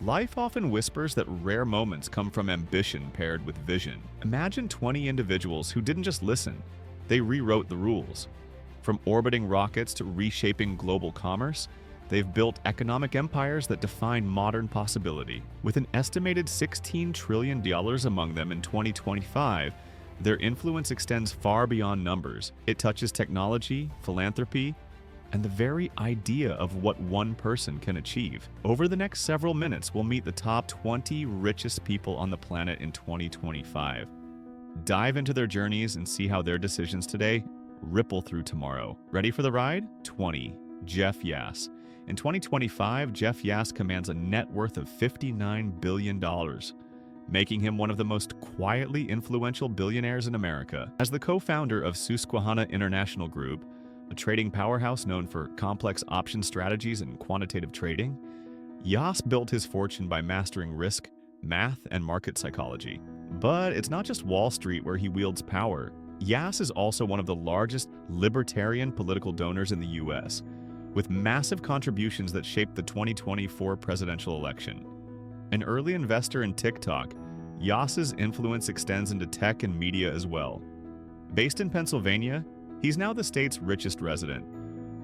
Life often whispers that rare moments come from ambition paired with vision. Imagine 20 individuals who didn't just listen, they rewrote the rules. From orbiting rockets to reshaping global commerce, they've built economic empires that define modern possibility. With an estimated $16 trillion among them in 2025, their influence extends far beyond numbers. It touches technology, philanthropy, and the very idea of what one person can achieve. Over the next several minutes, we'll meet the top 20 richest people on the planet in 2025. Dive into their journeys and see how their decisions today ripple through tomorrow. Ready for the ride? 20. Jeff Yass. In 2025, Jeff Yass commands a net worth of $59 billion, making him one of the most quietly influential billionaires in America. As the co-founder of Susquehanna International Group, a trading powerhouse known for complex option strategies and quantitative trading, Yass built his fortune by mastering risk, math, and market psychology. But it's not just Wall Street where he wields power. Yass is also one of the largest libertarian political donors in the U.S., with massive contributions that shaped the 2024 presidential election. An early investor in TikTok, Yass's influence extends into tech and media as well. Based in Pennsylvania, he's now the state's richest resident,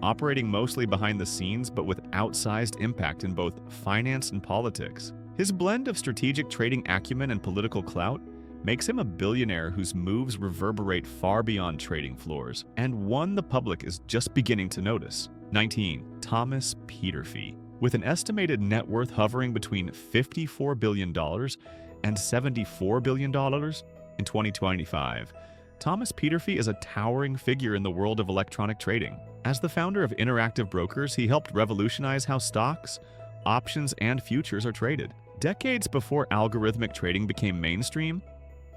operating mostly behind the scenes but with outsized impact in both finance and politics. His blend of strategic trading acumen and political clout makes him a billionaire whose moves reverberate far beyond trading floors, and one the public is just beginning to notice. 19. Thomas Peterffy. With an estimated net worth hovering between $54 billion and $74 billion in 2025, Thomas Peterffy is a towering figure in the world of electronic trading. As the founder of Interactive Brokers, he helped revolutionize how stocks, options, and futures are traded. Decades before algorithmic trading became mainstream,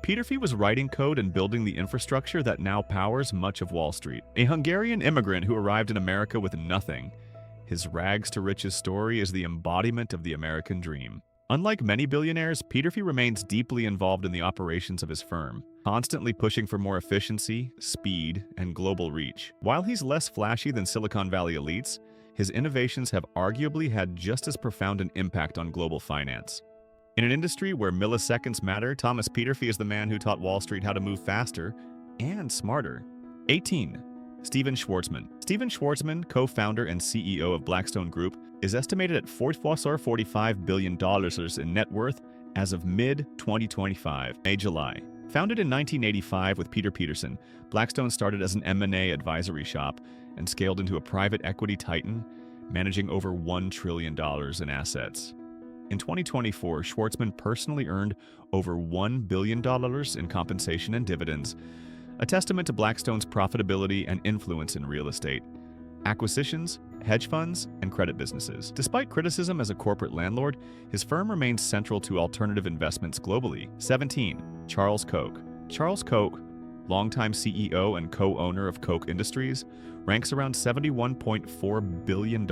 Peterffy was writing code and building the infrastructure that now powers much of Wall Street. A Hungarian immigrant who arrived in America with nothing, his rags-to-riches story is the embodiment of the American dream. Unlike many billionaires, Peterffy remains deeply involved in the operations of his firm, constantly pushing for more efficiency, speed, and global reach. While he's less flashy than Silicon Valley elites, his innovations have arguably had just as profound an impact on global finance. In an industry where milliseconds matter, Thomas Peterffy is the man who taught Wall Street how to move faster and smarter. 18. Stephen Schwarzman. Stephen Schwarzman, co-founder and CEO of Blackstone Group, is estimated at $45 billion in net worth as of mid-2025, May-July. Founded in 1985 with Peter Peterson, Blackstone started as an M&A advisory shop and scaled into a private equity titan, managing over $1 trillion in assets. In 2024, Schwarzman personally earned over $1 billion in compensation and dividends, a testament to Blackstone's profitability and influence in real estate, acquisitions, hedge funds, and credit businesses. Despite criticism as a corporate landlord, his firm remains central to alternative investments globally. 17. Charles Koch. Charles Koch, longtime CEO and co-owner of Koch Industries, ranks around $71.4 billion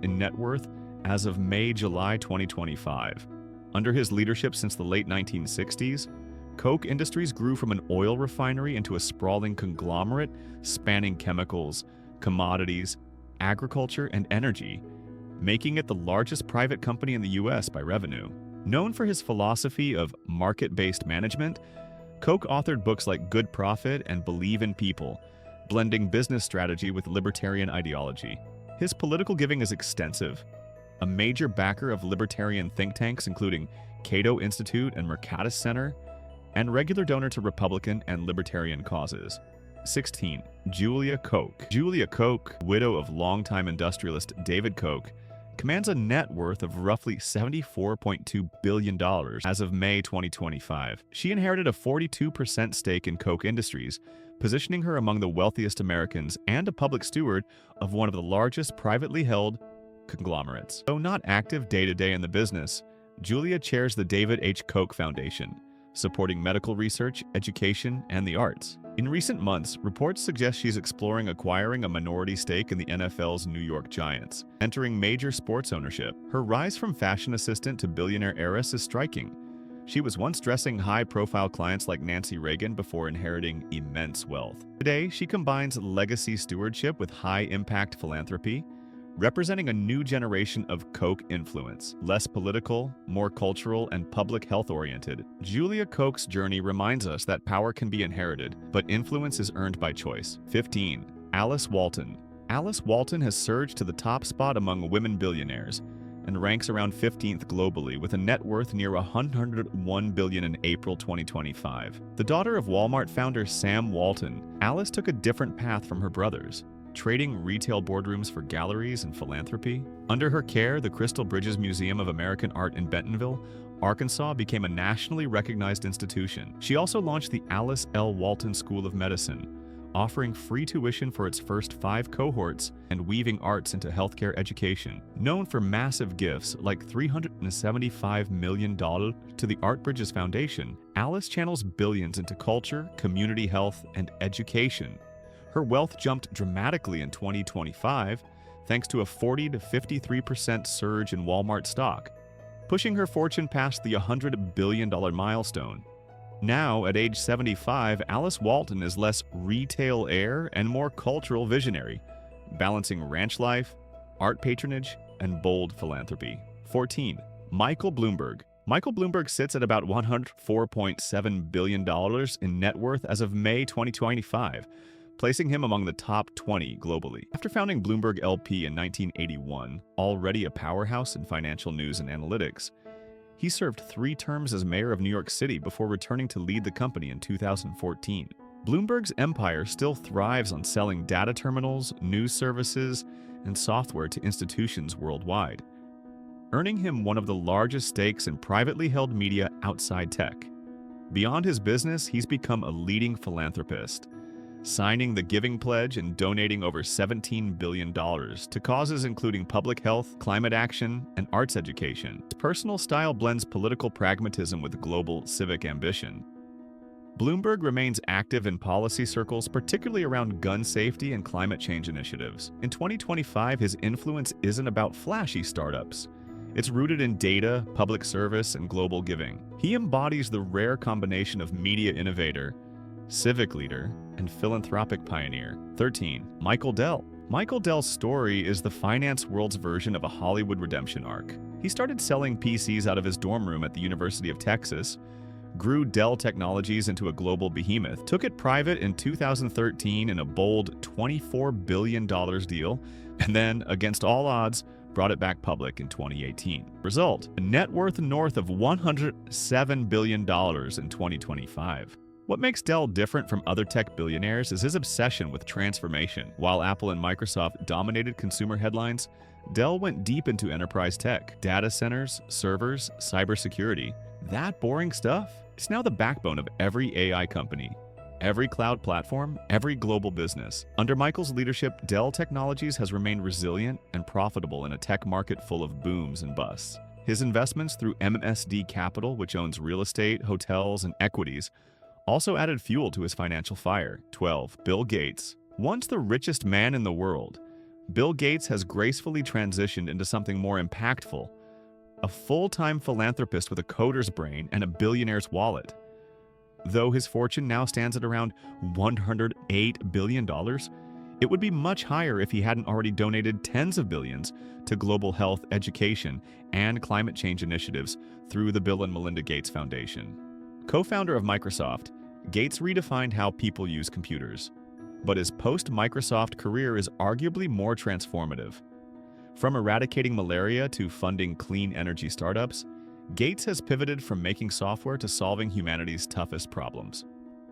in net worth as of May-July 2025. Under his leadership since the late 1960s, Koch Industries grew from an oil refinery into a sprawling conglomerate spanning chemicals, commodities, agriculture, and energy, making it the largest private company in the U.S. by revenue. Known for his philosophy of market-based management, Koch authored books like Good Profit and Believe in People, blending business strategy with libertarian ideology. His political giving is extensive. A major backer of libertarian think tanks including Cato Institute and Mercatus Center, and regular donor to Republican and libertarian causes. 16. Julia Koch. Julia Koch, widow of longtime industrialist David Koch, commands a net worth of roughly $74.2 billion as of May 2025. She inherited a 42% stake in Koch Industries, positioning her among the wealthiest Americans and a public steward of one of the largest privately held conglomerates. Though not active day-to-day in the business, Julia chairs the David H. Koch Foundation, supporting medical research, education, and the arts. In recent months, reports suggest she's exploring acquiring a minority stake in the NFL's New York Giants, entering major sports ownership. Her rise from fashion assistant to billionaire heiress is striking. She was once dressing high-profile clients like Nancy Reagan before inheriting immense wealth. Today, she combines legacy stewardship with high-impact philanthropy, representing a new generation of Koch influence. Less political, more cultural, and public health-oriented, Julia Koch's journey reminds us that power can be inherited, but influence is earned by choice. 15. Alice Walton. Alice Walton has surged to the top spot among women billionaires and ranks around 15th globally with a net worth near $101 billion in April 2025. The daughter of Walmart founder Sam Walton, Alice took a different path from her brothers, trading retail boardrooms for galleries and philanthropy. Under her care, the Crystal Bridges Museum of American Art in Bentonville, Arkansas became a nationally recognized institution. She also launched the Alice L. Walton School of Medicine, offering free tuition for its first 5 cohorts and weaving arts into healthcare education. Known for massive gifts like $375 million to the Art Bridges Foundation, Alice channels billions into culture, community health, and education. Her wealth jumped dramatically in 2025 thanks to a 40 to 53% surge in Walmart stock, pushing her fortune past the $100 billion milestone. Now, at age 75, Alice Walton is less retail heir and more cultural visionary, balancing ranch life, art patronage, and bold philanthropy. 14. Michael Bloomberg. Michael Bloomberg sits at about $104.7 billion in net worth as of May 2025, placing him among the top 20 globally. After founding Bloomberg LP in 1981, already a powerhouse in financial news and analytics, he served 3 terms as mayor of New York City before returning to lead the company in 2014. Bloomberg's empire still thrives on selling data terminals, news services, and software to institutions worldwide, earning him one of the largest stakes in privately held media outside tech. Beyond his business, he's become a leading philanthropist, signing the Giving Pledge and donating over $17 billion to causes including public health, climate action, and arts education. His personal style blends political pragmatism with global civic ambition. Bloomberg remains active in policy circles, particularly around gun safety and climate change initiatives. In 2025, his influence isn't about flashy startups. It's rooted in data, public service, and global giving. He embodies the rare combination of media innovator, civic leader, and philanthropic pioneer. 13. Michael Dell. Michael Dell's story is the finance world's version of a Hollywood redemption arc. He started selling PCs out of his dorm room at the University of Texas, grew Dell Technologies into a global behemoth, took it private in 2013 in a bold $24 billion deal, and then, against all odds, brought it back public in 2018. Result: a net worth north of $107 billion in 2025. What makes Dell different from other tech billionaires is his obsession with transformation. While Apple and Microsoft dominated consumer headlines, Dell went deep into enterprise tech, data centers, servers, cybersecurity. That boring stuff? It's now the backbone of every AI company, every cloud platform, every global business. Under Michael's leadership, Dell Technologies has remained resilient and profitable in a tech market full of booms and busts. His investments through MSD Capital, which owns real estate, hotels, and equities, also added fuel to his financial fire. 12. Bill Gates. Once the richest man in the world, Bill Gates has gracefully transitioned into something more impactful: a full-time philanthropist with a coder's brain and a billionaire's wallet. Though his fortune now stands at around $108 billion, it would be much higher if he hadn't already donated tens of billions to global health, education, and climate change initiatives through the Bill and Melinda Gates Foundation. Co-founder of Microsoft, Gates redefined how people use computers, but his post-Microsoft career is arguably more transformative. From eradicating malaria to funding clean energy startups, Gates has pivoted from making software to solving humanity's toughest problems.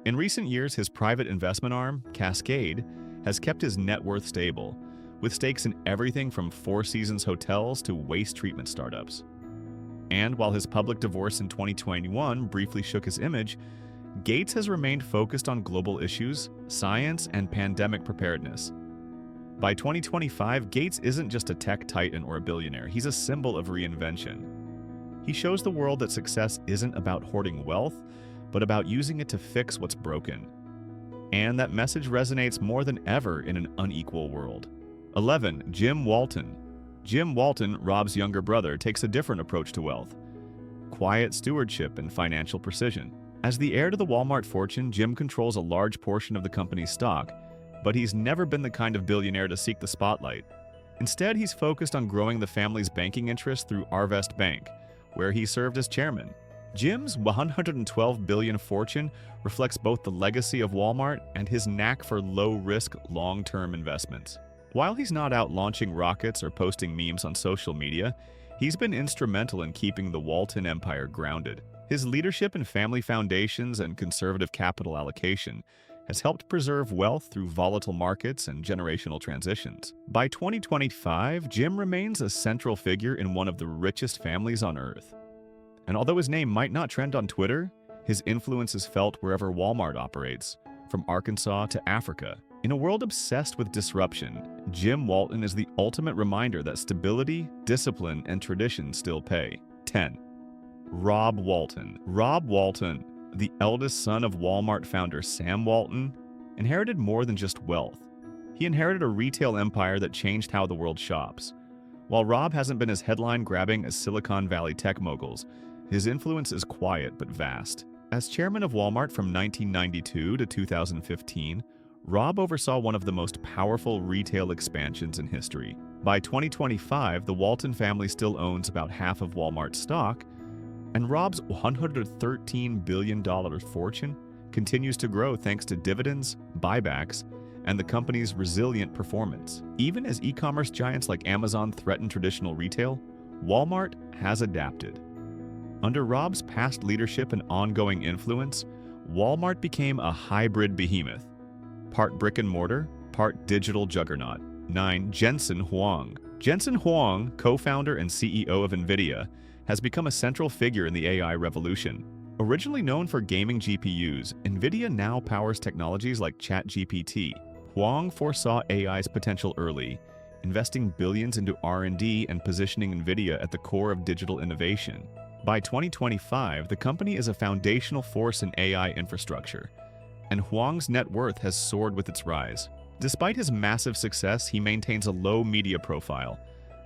In recent years, his private investment arm, Cascade, has kept his net worth stable, with stakes in everything from Four Seasons hotels to waste treatment startups. And while his public divorce in 2021 briefly shook his image, Gates has remained focused on global issues, science, and pandemic preparedness. By 2025, Gates isn't just a tech titan or a billionaire, he's a symbol of reinvention. He shows the world that success isn't about hoarding wealth, but about using it to fix what's broken. And that message resonates more than ever in an unequal world. 11. Jim Walton. Jim Walton, Rob's younger brother, takes a different approach to wealth: quiet stewardship and financial precision. As the heir to the Walmart fortune, Jim controls a large portion of the company's stock, but he's never been the kind of billionaire to seek the spotlight. Instead, he's focused on growing the family's banking interests through Arvest Bank, where he served as chairman. Jim's $112 billion fortune reflects both the legacy of Walmart and his knack for low-risk, long-term investments. While he's not out launching rockets or posting memes on social media, he's been instrumental in keeping the Walton empire grounded. His leadership in family foundations and conservative capital allocation has helped preserve wealth through volatile markets and generational transitions. By 2025, Jim remains a central figure in one of the richest families on Earth. And although his name might not trend on Twitter, his influence is felt wherever Walmart operates, from Arkansas to Africa. In a world obsessed with disruption, Jim Walton is the ultimate reminder that stability, discipline, and tradition still pay. 10. Rob Walton. Rob Walton, the eldest son of Walmart founder Sam Walton, inherited more than just wealth. He inherited a retail empire that changed how the world shops. While Rob hasn't been as headline-grabbing as Silicon Valley tech moguls, his influence is quiet but vast. As chairman of Walmart from 1992 to 2015, Rob oversaw one of the most powerful retail expansions in history. By 2025, the Walton family still owns about half of Walmart's stock, and Rob's $113 billion fortune continues to grow thanks to dividends, buybacks, and the company's resilient performance. Even as e-commerce giants like Amazon threaten traditional retail, Walmart has adapted. Under Rob's past leadership and ongoing influence, Walmart became a hybrid behemoth, part brick and mortar, part digital juggernaut. 9. Jensen Huang. Jensen Huang, co-founder and CEO of NVIDIA, has become a central figure in the AI revolution. Originally known for gaming GPUs, NVIDIA now powers technologies like ChatGPT. Huang foresaw AI's potential early, investing billions into R&D and positioning NVIDIA at the core of digital innovation. By 2025, the company is a foundational force in AI infrastructure, and Huang's net worth has soared with its rise. Despite his massive success, he maintains a low media profile,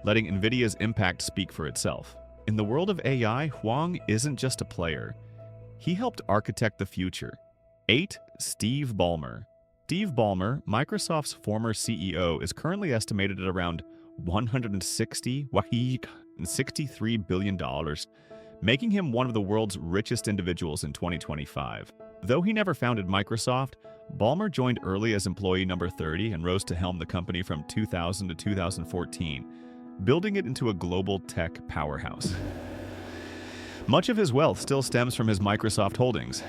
letting NVIDIA's impact speak for itself. In the world of AI, Huang isn't just a player. He helped architect the future. 8. Steve Ballmer. Steve Ballmer, Microsoft's former CEO, is currently estimated at around $163 billion, making him one of the world's richest individuals in 2025. Though he never founded Microsoft, Ballmer joined early as employee number 30 and rose to helm the company from 2000 to 2014, building it into a global tech powerhouse. Much of his wealth still stems from his Microsoft holdings.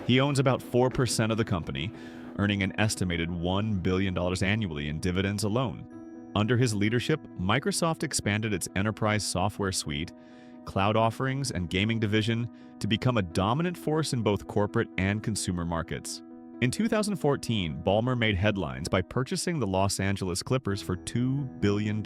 He owns about 4% of the company, earning an estimated $1 billion annually in dividends alone. Under his leadership, Microsoft expanded its enterprise software suite, cloud offerings, and gaming division to become a dominant force in both corporate and consumer markets. In 2014, Ballmer made headlines by purchasing the Los Angeles Clippers for $2 billion.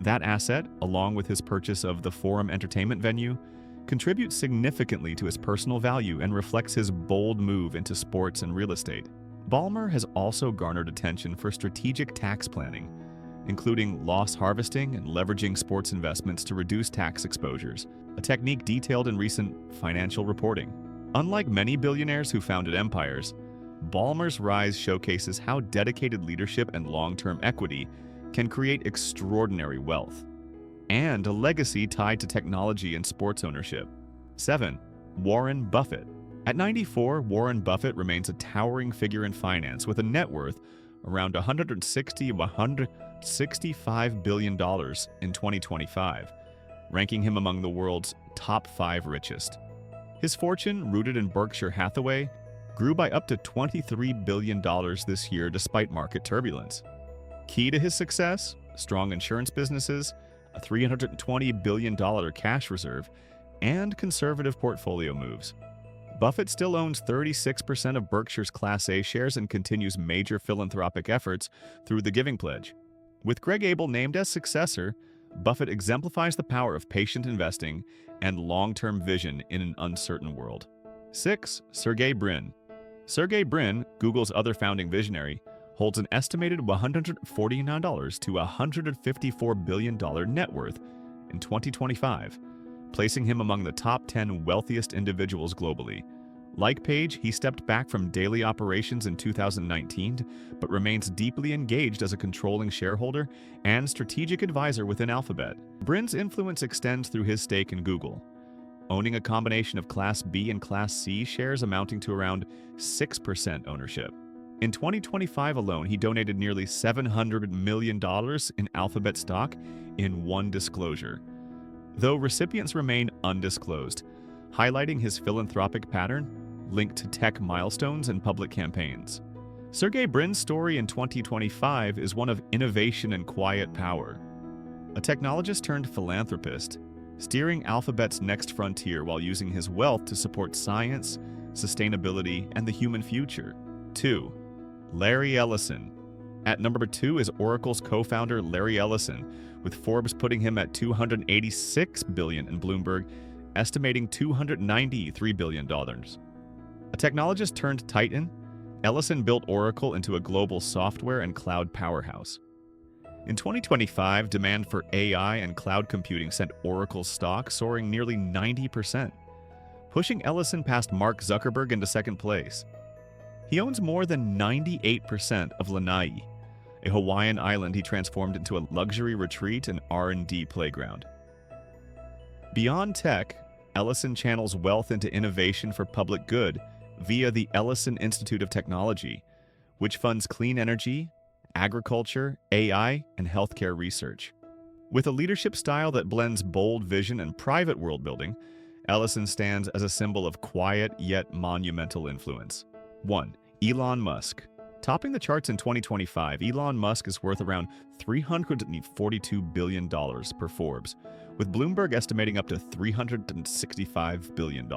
That asset, along with his purchase of the Forum entertainment venue, contributes significantly to his personal value and reflects his bold move into sports and real estate. Ballmer has also garnered attention for strategic tax planning, including loss harvesting and leveraging sports investments to reduce tax exposures, a technique detailed in recent financial reporting. Unlike many billionaires who founded empires, Ballmer's rise showcases how dedicated leadership and long-term equity can create extraordinary wealth, and a legacy tied to technology and sports ownership. 7. Warren Buffett. At 94, Warren Buffett remains a towering figure in finance with a net worth around $165 billion in 2025, ranking him among the world's top 5 richest. His fortune, rooted in Berkshire Hathaway, grew by up to $23 billion this year despite market turbulence. Key to his success? Strong insurance businesses, a $320 billion cash reserve, and conservative portfolio moves. Buffett still owns 36% of Berkshire's Class A shares and continues major philanthropic efforts through the Giving Pledge. With Greg Abel named as successor, Buffett exemplifies the power of patient investing and long-term vision in an uncertain world. 6. Sergey Brin. Sergey Brin, Google's other founding visionary, holds an estimated $149 to $154 billion net worth in 2025, placing him among the top 10 wealthiest individuals globally, Like Page, he stepped back from daily operations in 2019, but remains deeply engaged as a controlling shareholder and strategic advisor within Alphabet. Brin's influence extends through his stake in Google, owning a combination of Class B and Class C shares amounting to around 6% ownership. In 2025 alone, he donated nearly $700 million in Alphabet stock in one disclosure, though recipients remain undisclosed, highlighting his philanthropic pattern linked to tech milestones and public campaigns. Sergey Brin's story in 2025 is one of innovation and quiet power. A technologist turned philanthropist, steering Alphabet's next frontier while using his wealth to support science, sustainability, and the human future. 2. Larry Ellison. At number 2 is Oracle's co-founder Larry Ellison, with Forbes putting him at $286 billion and Bloomberg estimating $293 billion. A technologist turned titan, Ellison built Oracle into a global software and cloud powerhouse. In 2025, demand for AI and cloud computing sent Oracle's stock soaring nearly 90%, pushing Ellison past Mark Zuckerberg into second place. He owns more than 98% of Lanai, a Hawaiian island he transformed into a luxury retreat and R&D playground. Beyond tech, Ellison channels wealth into innovation for public good via the Ellison Institute of Technology, which funds clean energy, agriculture, AI, and healthcare research. With a leadership style that blends bold vision and private world building, Ellison stands as a symbol of quiet yet monumental influence. 1. Elon Musk. Topping the charts in 2025, Elon Musk is worth around $342 billion per Forbes, with Bloomberg estimating up to $365 billion.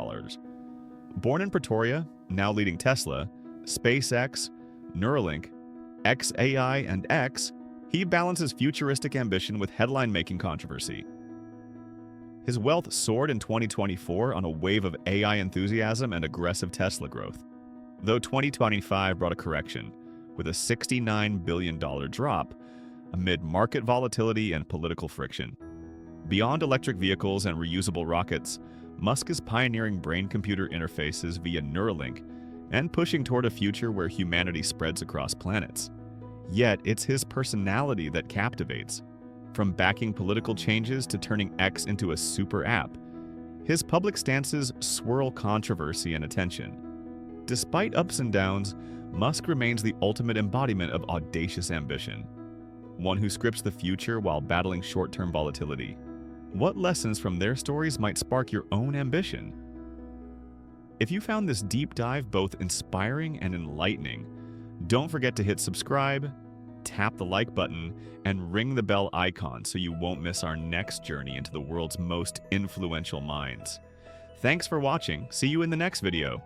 Born in Pretoria, now leading Tesla, SpaceX, Neuralink, xAI, and X, he balances futuristic ambition with headline-making controversy. His wealth soared in 2024 on a wave of AI enthusiasm and aggressive Tesla growth, though 2025 brought a correction, with a $69 billion drop amid market volatility and political friction. Beyond electric vehicles and reusable rockets, Musk is pioneering brain-computer interfaces via Neuralink and pushing toward a future where humanity spreads across planets. Yet, it's his personality that captivates. From backing political changes to turning X into a super app, his public stances swirl controversy and attention. Despite ups and downs, Musk remains the ultimate embodiment of audacious ambition, one who scripts the future while battling short-term volatility. What lessons from their stories might spark your own ambition? If you found this deep dive both inspiring and enlightening, don't forget to hit subscribe, tap the like button, and ring the bell icon so you won't miss our next journey into the world's most influential minds. Thanks for watching. See you in the next video.